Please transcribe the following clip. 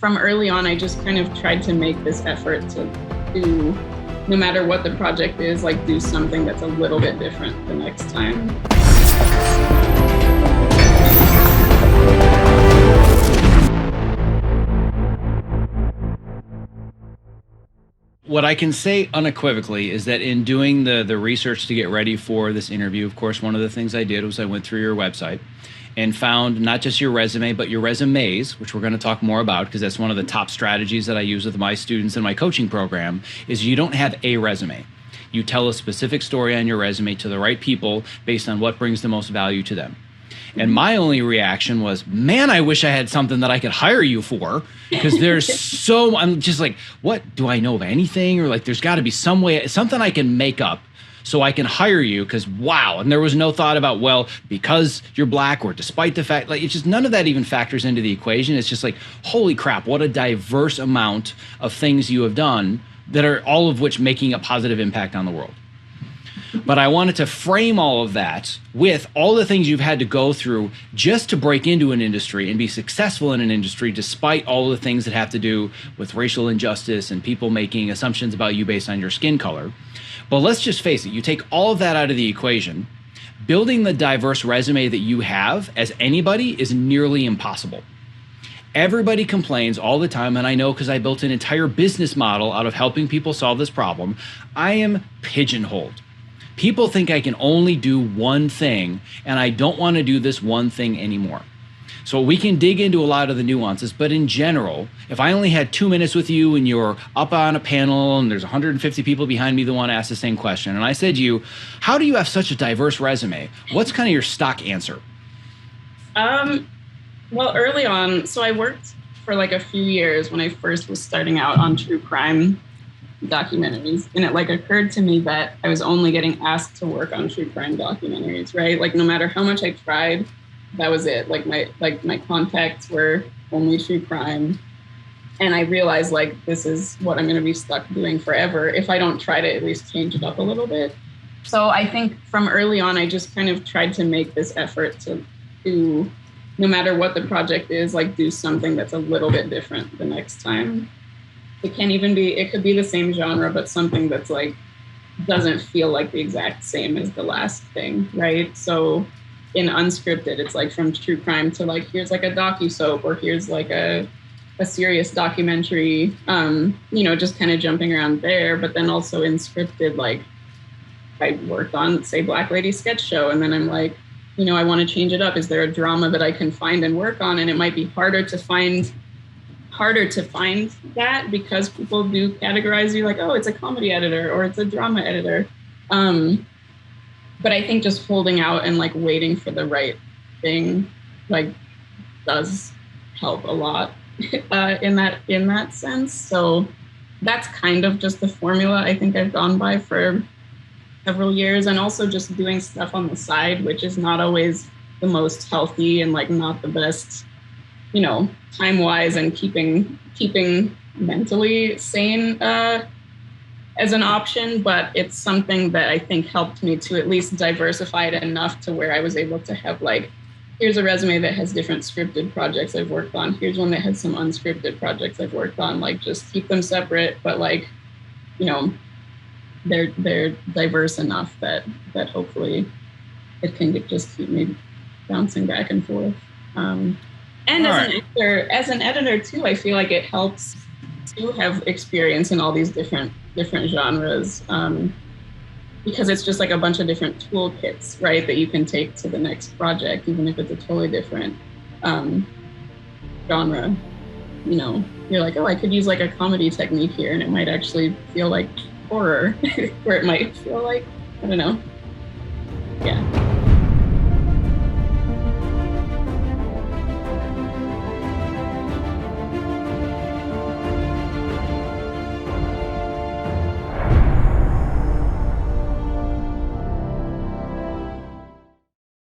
from early on, I just kind of tried to make this effort to do, no matter what the project is, like do something that's a little bit different the next time. What I can say unequivocally is that in doing the research to get ready for this interview, of course, one of the things I did was I went through your website and found not just your resume, but your resumes, which we're going to talk more about because that's one of the top strategies that I use with my students in my coaching program, is you don't have a resume. You tell a specific story on your resume to the right people based on what brings the most value to them. And my only reaction was, man, I wish I had something that I could hire you for, because I'm just like, what, do I know of anything? Or like, there's got to be some way, something I can make up so I can hire you, because wow. And there was no thought about, well, because you're Black or despite the fact, like, it's just none of that even factors into the equation. It's just like, holy crap, what a diverse amount of things you have done that are all of which making a positive impact on the world. But I wanted to frame all of that with all the things you've had to go through just to break into an industry and be successful in an industry, despite all the things that have to do with racial injustice and people making assumptions about you based on your skin color. But let's just face it, you take all of that out of the equation, building the diverse resume that you have as anybody is nearly impossible. Everybody complains all the time, and I know because I built an entire business model out of helping people solve this problem. I am pigeonholed. People think I can only do one thing, and I don't want to do this one thing anymore. So we can dig into a lot of the nuances, but in general, if I only had 2 minutes with you and you're up on a panel and there's 150 people behind me that want to ask the same question, and I said to you, how do you have such a diverse resume? What's kind of your stock answer? Well, early on, so I worked for like a few years when I first was starting out on true crime documentaries, and it like occurred to me that I was only getting asked to work on true crime documentaries, right? Like no matter how much I tried, that was it. Like my contacts were only true crime, and I realized like this is what I'm going to be stuck doing forever if I don't try to at least change it up a little bit. So I think from early on, I just kind of tried to make this effort to do, no matter what the project is, like do something that's a little bit different the next time. It could be the same genre, but something that's like, doesn't feel like the exact same as the last thing, right? So in unscripted, it's like from true crime to like, here's like a docu-soap, or here's like a serious documentary, just kind of jumping around there. But then also in scripted, like I worked on, say, Black Lady Sketch Show, and then I'm like, I want to change it up. Is there a drama that I can find and work on? And it might be harder to find that because people do categorize you like, oh, it's a comedy editor or it's a drama editor. But I think just holding out and like waiting for the right thing like does help a lot in that sense. So that's kind of just the formula I think I've gone by for several years, and also just doing stuff on the side, which is not always the most healthy and like not the best, time-wise and keeping mentally sane as an option. But it's something that I think helped me to at least diversify it enough to where I was able to have like, here's a resume that has different scripted projects I've worked on. Here's one that has some unscripted projects I've worked on. Like just keep them separate, but like, they're diverse enough that hopefully it can just keep me bouncing back and forth. And as an editor too, I feel like it helps to have experience in all these different genres, because it's just like a bunch of different toolkits, right, that you can take to the next project, even if it's a totally different genre. You're like, oh, I could use like a comedy technique here, and it might actually feel like horror, or it might feel like, I don't know. Yeah.